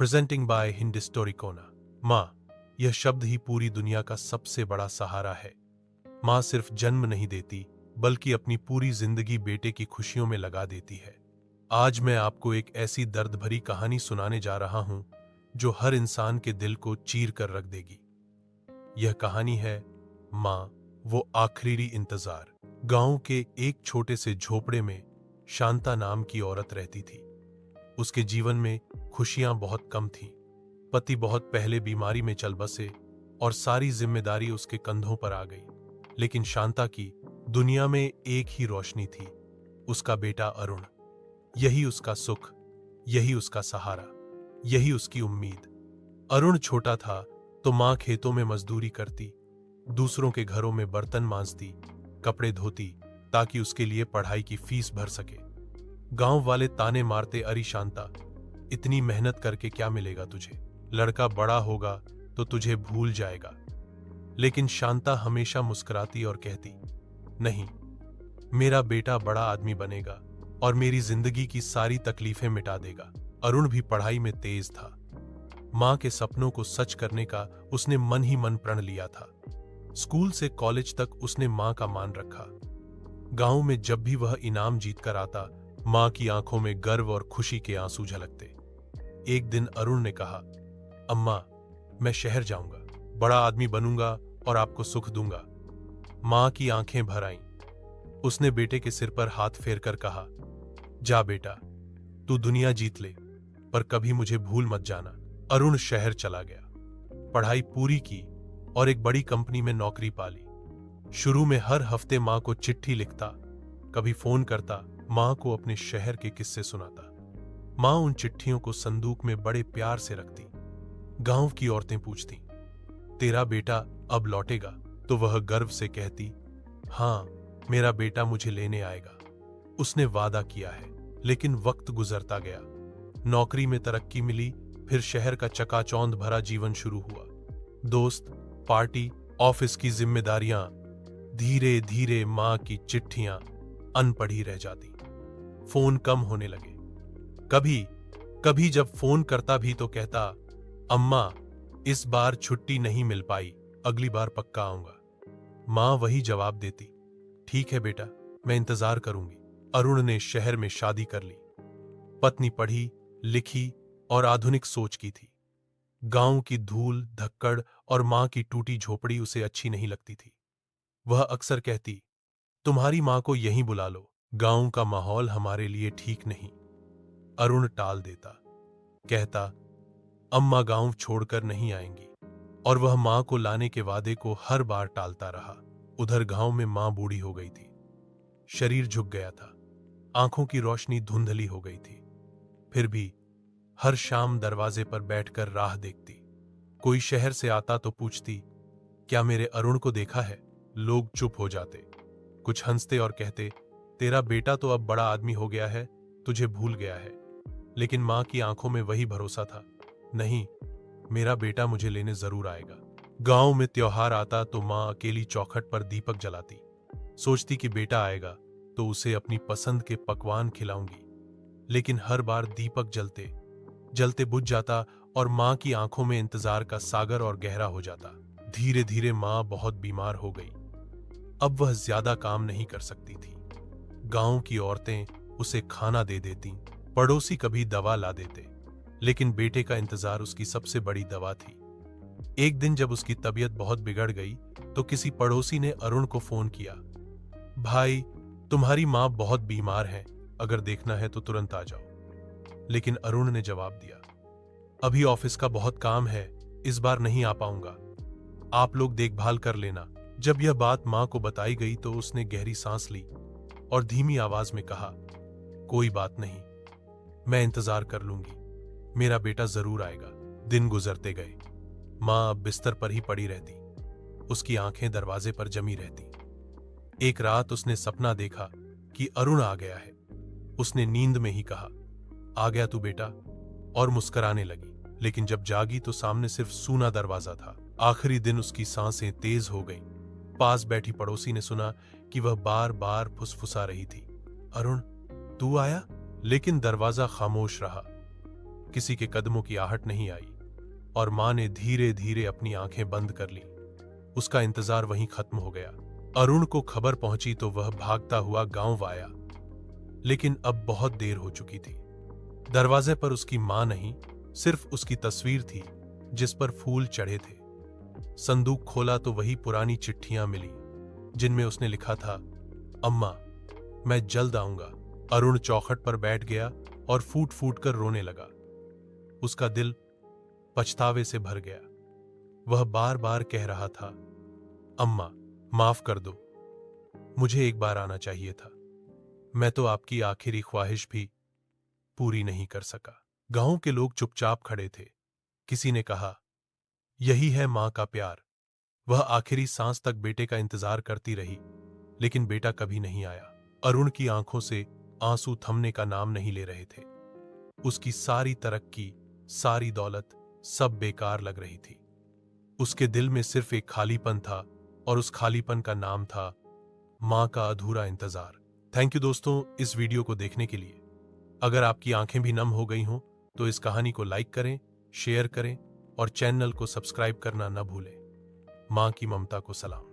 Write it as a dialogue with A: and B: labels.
A: Presenting by हिंडिस्टोरिकोना। माँ, यह शब्द ही पूरी दुनिया का सबसे बड़ा सहारा है। माँ सिर्फ जन्म नहीं देती, बल्कि अपनी पूरी जिंदगी बेटे की खुशियों में लगा देती है। आज मैं आपको एक ऐसी दर्द भरी कहानी सुनाने जा रहा हूं, जो हर इंसान के दिल को चीर कर रख देगी। यह कहानी है माँ, वो आखिरी इंतजार। गांव के एक छोटे से झोपड़े में शांता नाम की औरत रहती थी। उसके जीवन में खुशियां बहुत कम थीं। पति बहुत पहले बीमारी में चल बसे और सारी जिम्मेदारी उसके कंधों पर आ गई। लेकिन शांता की दुनिया में एक ही रोशनी थी, उसका बेटा अरुण। यही उसका सुख, यही उसका सहारा, यही उसकी उम्मीद। अरुण छोटा था तो माँ खेतों में मजदूरी करती, दूसरों के घरों में बर्तन मांजती, कपड़े धोती, ताकि उसके लिए पढ़ाई की फीस भर सके। गांव वाले ताने मारते, अरे शांता, इतनी मेहनत करके क्या मिलेगा तुझे? लड़का बड़ा होगा तो तुझे भूल जाएगा। लेकिन शांता हमेशा मुस्कुराती और कहती, नहीं, मेरा बेटा बड़ा आदमी बनेगा और मेरी जिंदगी की सारी तकलीफें मिटा देगा। अरुण भी पढ़ाई में तेज था। माँ के सपनों को सच करने का उसने मन ही मन प्रण लिया था। स्कूल से कॉलेज तक उसने माँ का मान रखा। गांव में जब भी वह इनाम जीत कर आता, माँ की आंखों में गर्व और खुशी के आंसू झलकते। एक दिन अरुण ने कहा, अम्मा, मैं शहर जाऊंगा, बड़ा आदमी बनूंगा और आपको सुख दूंगा। माँ की आंखें भर आईं। उसने बेटे के सिर पर हाथ फेरकर कहा, जा बेटा, तू दुनिया जीत ले, पर कभी मुझे भूल मत जाना। अरुण शहर चला गया, पढ़ाई पूरी की और एक बड़ी कंपनी में नौकरी पाली। शुरू में हर हफ्ते माँ को चिट्ठी लिखता, कभी फोन करता, माँ को अपने शहर के किस्से सुनाता। माँ उन चिट्ठियों को संदूक में बड़े प्यार से रखती। गांव की औरतें पूछती, तेरा बेटा अब लौटेगा? तो वह गर्व से कहती, हाँ, मेरा बेटा मुझे लेने आएगा, उसने वादा किया है। लेकिन वक्त गुजरता गया, नौकरी में तरक्की मिली, फिर शहर का चकाचौंध भरा जीवन शुरू हुआ। दोस्त, पार्टी, ऑफिस की जिम्मेदारियां। धीरे धीरे माँ की चिट्ठियां अनपढ़ी रह जाती, फोन कम होने लगे। कभी कभी जब फोन करता भी तो कहता, अम्मा, इस बार छुट्टी नहीं मिल पाई, अगली बार पक्का आऊंगा। माँ वही जवाब देती, ठीक है बेटा, मैं इंतजार करूंगी। अरुण ने शहर में शादी कर ली। पत्नी पढ़ी लिखी और आधुनिक सोच की थी। गांव की धूल धक्कड़ और माँ की टूटी झोपड़ी उसे अच्छी नहीं लगती थी। वह अक्सर कहती, तुम्हारी माँ को यहीं बुला लो, गांव का माहौल हमारे लिए ठीक नहीं। अरुण टाल देता, कहता, अम्मा गांव छोड़कर नहीं आएंगी, और वह माँ को लाने के वादे को हर बार टालता रहा। उधर गांव में माँ बूढ़ी हो गई थी, शरीर झुक गया था, आंखों की रोशनी धुंधली हो गई थी। फिर भी हर शाम दरवाजे पर बैठकर राह देखती। कोई शहर से आता तो पूछती, क्या मेरे अरुण को देखा है? लोग चुप हो जाते, कुछ हंसते और कहते, तेरा बेटा तो अब बड़ा आदमी हो गया है, तुझे भूल गया है। लेकिन माँ की आंखों में वही भरोसा था, नहीं, मेरा बेटा मुझे लेने जरूर आएगा। गांव में त्योहार आता तो माँ अकेली चौखट पर दीपक जलाती, सोचती कि बेटा आएगा तो उसे अपनी पसंद के पकवान खिलाऊंगी। लेकिन हर बार दीपक जलते जलते बुझ जाता और माँ की आंखों में इंतजार का सागर और गहरा हो जाता। धीरे धीरे माँ बहुत बीमार हो गई। अब वह ज्यादा काम नहीं कर सकती थी। गांव की औरतें उसे खाना दे देती, पड़ोसी कभी दवा ला देते, लेकिन बेटे का इंतजार उसकी सबसे बड़ी दवा थी। एक दिन जब उसकी तबीयत बहुत बिगड़ गई तो किसी पड़ोसी ने अरुण को फोन किया, भाई, तुम्हारी माँ बहुत बीमार है, अगर देखना है तो तुरंत आ जाओ। लेकिन अरुण ने जवाब दिया, अभी ऑफिस का बहुत काम है, इस बार नहीं आ पाऊंगा, आप लोग देखभाल कर लेना। जब यह बात माँ को बताई गई तो उसने गहरी सांस ली और धीमी आवाज में कहा, कोई बात नहीं, मैं इंतजार कर लूंगी, मेरा बेटा जरूर आएगा। दिन गुजरते गए, माँ अब बिस्तर पर ही पड़ी रहती, उसकी आंखें दरवाजे पर जमी रहती। एक रात उसने सपना देखा कि अरुण आ गया है। उसने नींद में ही कहा, आ गया तू बेटा, और मुस्कुराने लगी। लेकिन जब जागी तो सामने सिर्फ सूना दरवाजा था। आखिरी दिन उसकी सांसें तेज हो गईं। पास बैठी पड़ोसी ने सुना कि वह बार बार फुसफुसा रही थी, अरुण, तू आया? लेकिन दरवाजा खामोश रहा। किसी के कदमों की आहट नहीं आई और मां ने धीरे धीरे अपनी आंखें बंद कर ली। उसका इंतजार वहीं खत्म हो गया। अरुण को खबर पहुंची तो वह भागता हुआ गांव आया, लेकिन अब बहुत देर हो चुकी थी। दरवाजे पर उसकी मां नहीं, सिर्फ उसकी तस्वीर थी जिस पर फूल चढ़े थे। संदूक खोला तो वही पुरानी चिट्ठियां मिली जिनमें उसने लिखा था, अम्मा, मैं जल्द आऊंगा। अरुण चौखट पर बैठ गया और फूट फूट कर रोने लगा। उसका दिल पछतावे से भर गया। वह बार बार कह रहा था, अम्मा, माफ कर दो, मुझे एक बार आना चाहिए था। मैं तो आपकी आखिरी ख्वाहिश भी पूरी नहीं कर सका। गांव के लोग चुपचाप खड़े थे। किसी ने कहा, यही है मां का प्यार। वह आखिरी सांस तक बेटे का इंतजार करती रही, लेकिन बेटा कभी नहीं आया। अरुण की आंखों से आंसू थमने का नाम नहीं ले रहे थे। उसकी सारी तरक्की, सारी दौलत, सब बेकार लग रही थी। उसके दिल में सिर्फ एक खालीपन था, और उस खालीपन का नाम था मां का अधूरा इंतजार। थैंक यू दोस्तों इस वीडियो को देखने के लिए। अगर आपकी आंखें भी नम हो गई हों तो इस कहानी को लाइक करें, शेयर करें और चैनल को सब्सक्राइब करना न भूलें। मां की ममता को सलाम।